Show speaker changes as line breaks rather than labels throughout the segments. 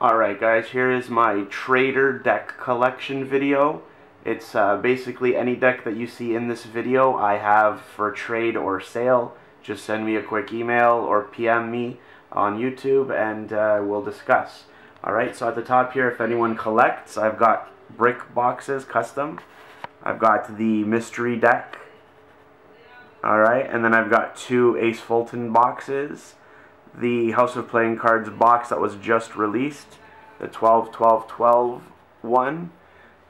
Alright guys, here is my trader deck collection video. It's basically any deck that you see in this video I have for trade or sale. Just send me a quick email or PM me on YouTube and we'll discuss. Alright, so at the top here, if anyone collects, I've got brick boxes, custom. I've got the mystery deck. Alright, and then I've got two Ace Fulton boxes. The House of Playing Cards box that was just released, the 12-12-12 one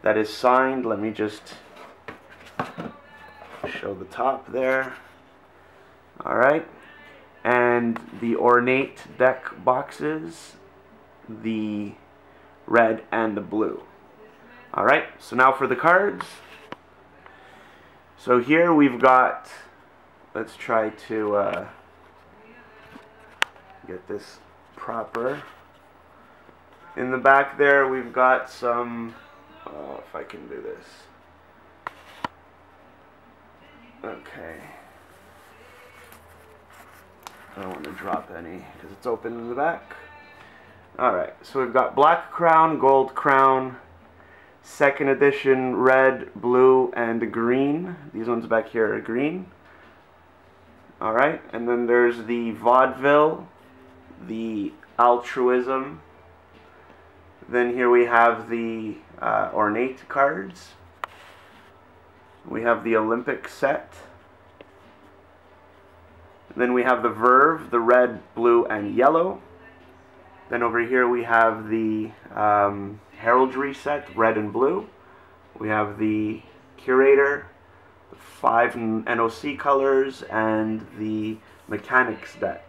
that is signed. Let me just show the top there. Alright, and the ornate deck boxes, the red and the blue. Alright, so now for the cards. So here we've got, let's try to get this proper. In the back there we've got some, if I can do this. Okay. I don't want to drop any because it's open in the back. Alright, so we've got Black Crown, Gold Crown, second edition, red, blue, and green. These ones back here are green. Alright, and then there's the Vaudeville, the Altruism. Then here we have the ornate cards. We have the Olympic set. Then we have the Verve, the red, blue, and yellow. Then over here we have the Heraldry set, red and blue. We have the Curator, the 5 NOC colors, and the Mechanics deck.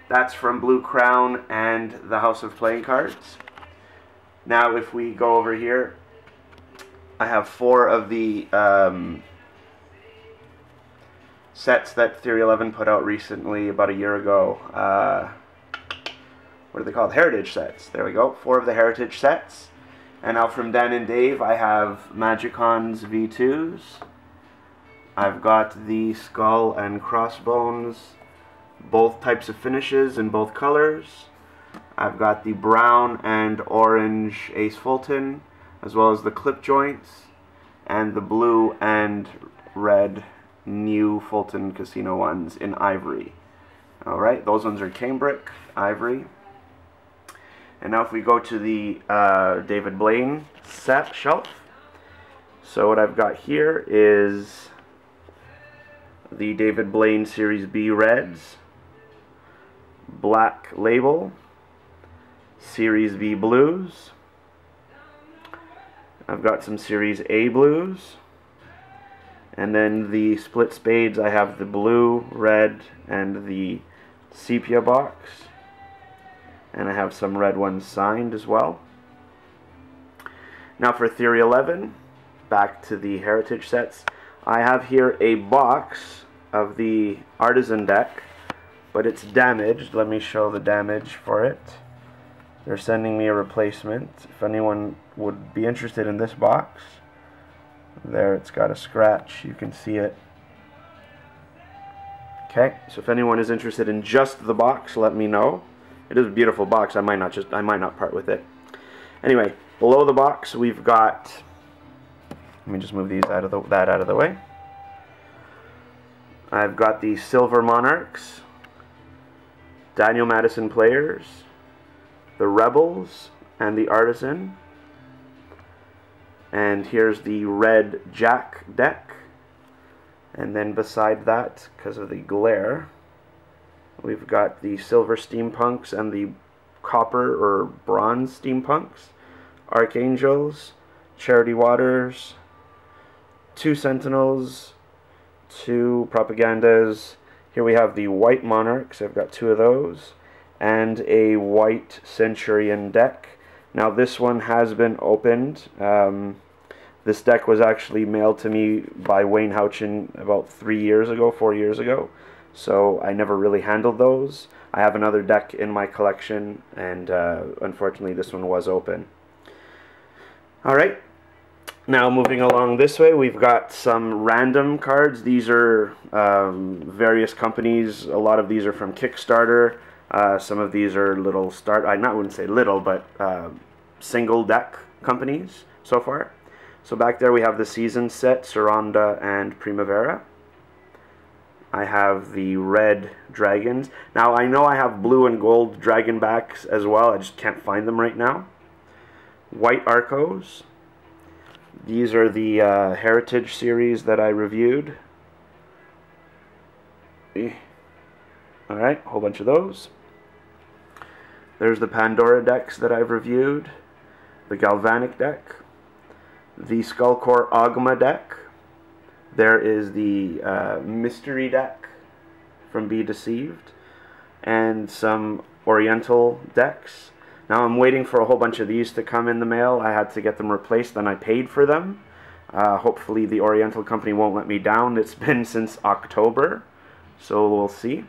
That's from Blue Crown and the House of Playing Cards. Now if we go over here, I have 4 of the sets that Theory 11 put out recently, about a year ago. What are they called? Heritage sets. There we go. 4 of the Heritage sets. And now from Dan and Dave, I have Magicons V2s. I've got the Skull and Crossbones, both types of finishes in both colors. I've got the brown and orange Ace Fulton, as well as the clip joints, and the blue and red new Fulton Casino ones in ivory. Alright, those ones are cambric, ivory. And now if we go to the David Blaine set shelf. So what I've got here is the David Blaine Series B Reds, Black Label, Series B Blues. I've got some Series A Blues. And then the split spades, I have the blue, red, and the sepia box. And I have some red ones signed as well. Now for Theory 11, back to the Heritage sets. I have here a box of the Artisan deck, but it's damaged. Let me show the damage for it. They're sending me a replacement. If anyone would be interested in this box, there it's got a scratch. You can see it. Okay, so if anyone is interested in just the box, let me know. It is a beautiful box. I might not part with it. Anyway, below the box we've got. Let me just move these out of the way. I've got the Silver Monarchs, Daniel Madison Players, the Rebels, and the Artisan. And here's the red Jack deck. And then beside that, because of the glare, we've got the Silver Steampunks and the Copper or Bronze Steampunks, Archangels, Charity Waters, 2 Sentinels, 2 Propagandas. Here we have the White Monarchs. I've got 2 of those. And a White Centurion deck. Now this one has been opened. This deck was actually mailed to me by Wayne Houchin about 4 years ago. So I never really handled those. I have another deck in my collection, and unfortunately this one was open. Alright, now moving along this way, we've got some random cards. These are various companies. A lot of these are from Kickstarter. Some of these are little I wouldn't say little, but single deck companies so far. So back there we have the season set, Saranda and Primavera. I have the red dragons. Now I know I have blue and gold dragon backs as well. I just can't find them right now. White Arcos. These are the Heritage series that I reviewed. Alright, a whole bunch of those. There's the Pandora decks that I've reviewed. The Galvanic deck. The Skullcore Ogma deck. There is the Mystery deck from Be Deceived. And some Oriental decks. Now I'm waiting for a whole bunch of these to come in the mail. I had to get them replaced and I paid for them. Hopefully the Oriental company won't let me down. It's been since October, so we'll see.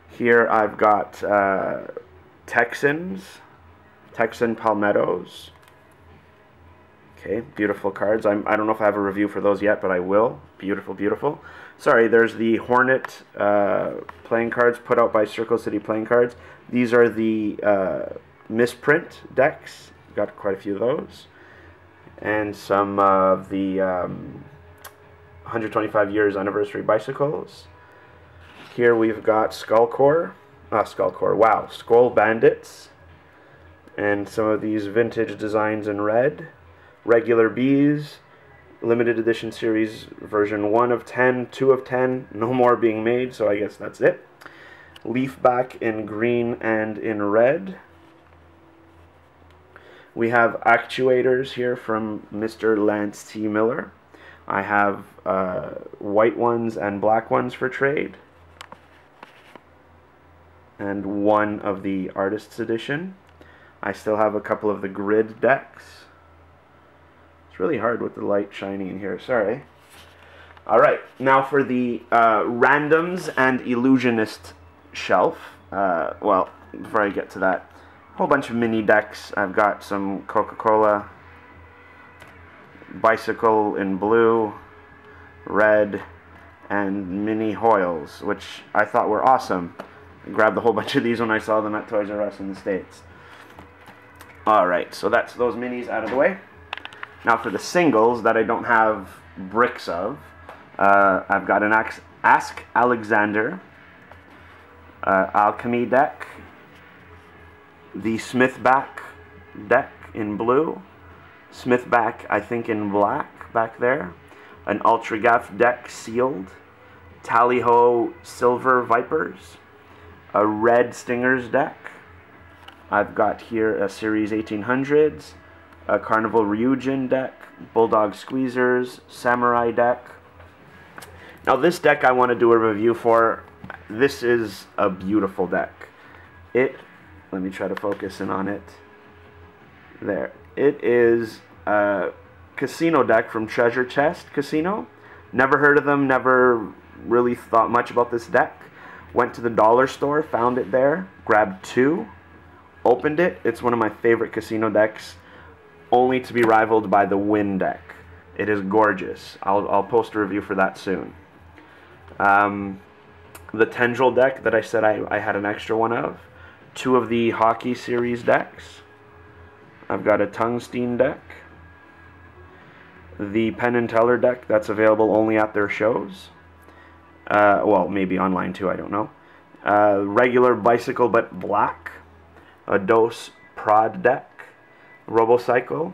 Here I've got Texan Palmettos. Okay, beautiful cards. I don't know if I have a review for those yet, but I will. Beautiful, beautiful. Sorry, there's the Hornet playing cards put out by Circle City Playing Cards. These are the misprint decks. Got quite a few of those. And some of the 125 years anniversary bicycles. Here we've got Skull Bandits. And some of these vintage designs in red. Regular Bees, limited edition series version 1 of 10, 2 of 10, no more being made, so I guess that's it. Leafback in green and in red. We have actuators here from Mr. Lance T. Miller. I have white ones and black ones for trade. And one of the Artist's Edition. I still have a couple of the grid decks. Really hard with the light shining in here, sorry. Alright, now for the randoms and illusionist shelf. Well, before I get to that, a whole bunch of mini decks. I've got some Coca-Cola, Bicycle in blue, red, and mini Hoyles, which I thought were awesome. I grabbed a whole bunch of these when I saw them at Toys R Us in the States. Alright, so that's those minis out of the way. Now for the singles that I don't have bricks of, I've got an Ask Alexander Alchemy deck, the Smithback deck in blue, Smithback I think in black back there, an Ultragaff deck sealed, Tally-Ho Silver Vipers, a red Stingers deck. I've got here a Series 1800s, a Carnival Ryujin deck, Bulldog Squeezers, Samurai deck. Now this deck I want to do a review for. This is a beautiful deck. Let me try to focus in on it. There. It is a casino deck from Treasure Chest Casino. Never heard of them, never really thought much about this deck. Went to the dollar store, found it there, grabbed two, opened it. It's one of my favorite casino decks, only to be rivaled by the Win deck. It is gorgeous. I'll post a review for that soon. The Tendril deck that I said I had an extra one of. Two of the Hockey Series decks. I've got a Tungsten deck. The Penn and Teller deck that's available only at their shows. Well, maybe online too, I don't know. Regular Bicycle but black. A Dos Prod deck. Robocycle,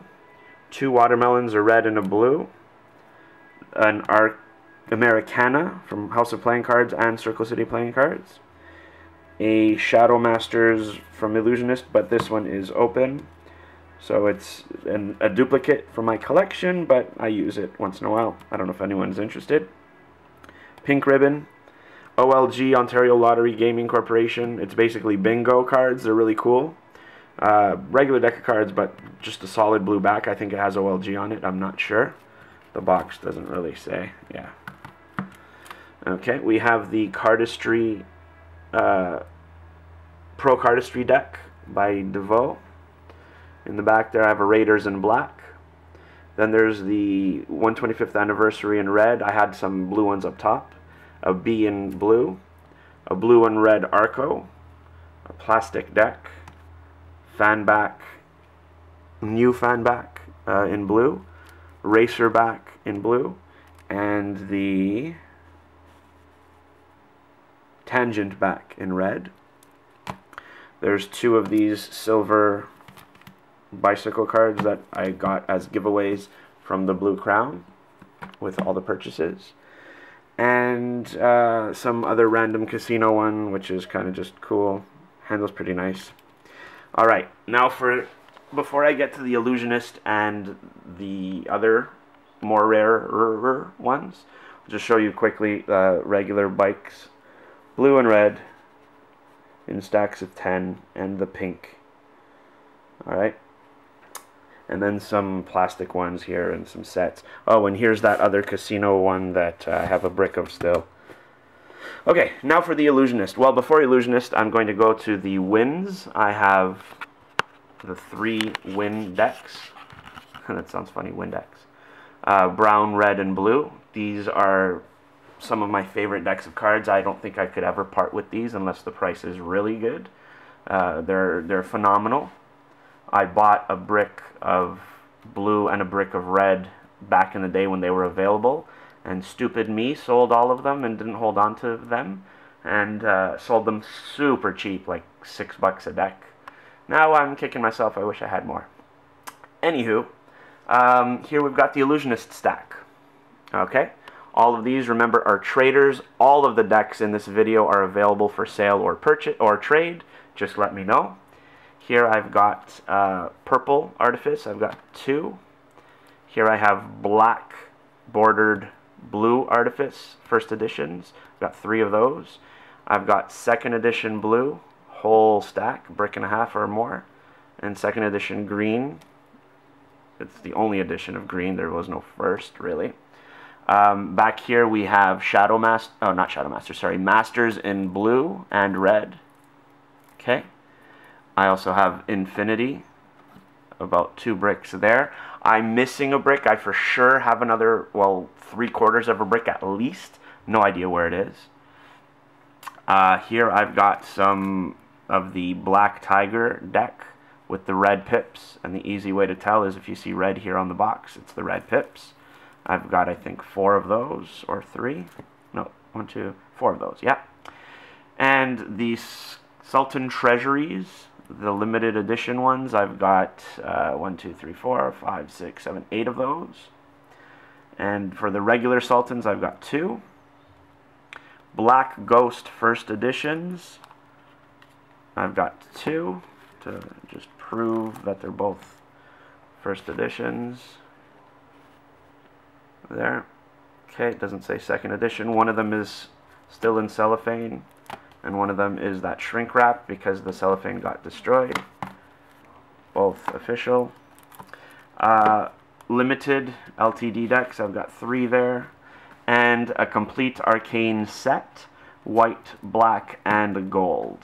two Watermelons, a red and a blue, an Americana from House of Playing Cards and Circle City Playing Cards, a Shadow Masters from Illusionist, but this one is open, so it's a duplicate for my collection, but I use it once in a while. I don't know if anyone's interested. Pink Ribbon, OLG, Ontario Lottery Gaming Corporation. It's basically bingo cards. They're really cool. Regular deck of cards, but just a solid blue back. I think it has OLG on it. I'm not sure. The box doesn't really say. Yeah. Okay, we have the Cardistry, Pro Cardistry deck by DeVoe. In the back there I have a Raiders in black. Then there's the 125th anniversary in red. I had some blue ones up top. A B in blue. a blue and red Arco, a plastic deck, fan back, new fan back in blue, racer back in blue, and the tangent back in red. There's 2 of these silver bicycle cards that I got as giveaways from the Blue Crown with all the purchases. And some other random casino one, which is kind of just cool. Handles pretty nice. Alright, now before I get to the Illusionist and the other more rarer ones, I'll just show you quickly regular bikes. Blue and red in stacks of 10, and the pink. Alright. And then some plastic ones here and some sets. Oh, and here's that other casino one that I have a brick of still. Okay, now for the Illusionist. Well, before Illusionist, I'm going to go to the wins. I have the 3 win decks. That sounds funny, win decks. Brown, red, and blue. These are some of my favorite decks of cards. I don't think I could ever part with these unless the price is really good. They're phenomenal. I bought a brick of blue and a brick of red back in the day when they were available, and stupid me sold all of them and didn't hold on to them, and sold them super cheap, like $6 a deck. Now I'm kicking myself. I wish I had more. Anywho, here we've got the Illusionist stack. Okay, all of these, remember, are traders. All of the decks in this video are available for sale or purchase or trade. Just let me know. Here I've got purple Artifice. I've got 2. Here I have black bordered blue Artifice, first editions. I've got 3 of those. I've got second edition blue, whole stack, brick and a half or more. And second edition green. It's the only edition of green. There was no first, really. Back here we have Masters in blue and red. Okay. I also have Infinity, about 2 bricks there. I'm missing a brick. I for sure have another, well, 3/4 of a brick at least. No idea where it is. Here I've got some of the Black Tiger deck with the red pips, and the easy way to tell is if you see red here on the box, it's the red pips. I've got, I think, 4 of those, or 3. No, 1, 2, 4 of those, yeah. And these Sultan Treasuries, the limited edition ones, I've got 1, 2, 3, 4, 5, 6, 7, 8 of those. And for the regular Sultans, I've got 2. Black Ghost first editions, I've got 2 to just prove that they're both first editions. There. Okay, it doesn't say second edition. One of them is still in cellophane, and one of them is that shrink wrap because the cellophane got destroyed. Both official. Limited LTD decks, I've got 3 there. And a complete arcane set, white, black, and gold.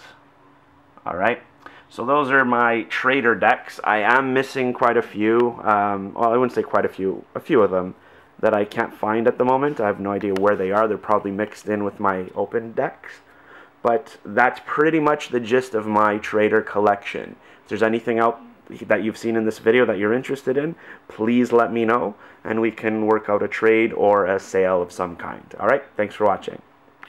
Alright, so those are my trader decks. I am missing quite a few, well, I wouldn't say quite a few of them that I can't find at the moment. I have no idea where they are. They're probably mixed in with my open decks. But that's pretty much the gist of my trader collection. If there's anything else that you've seen in this video that you're interested in, please let me know, and we can work out a trade or a sale of some kind. Alright, thanks for watching.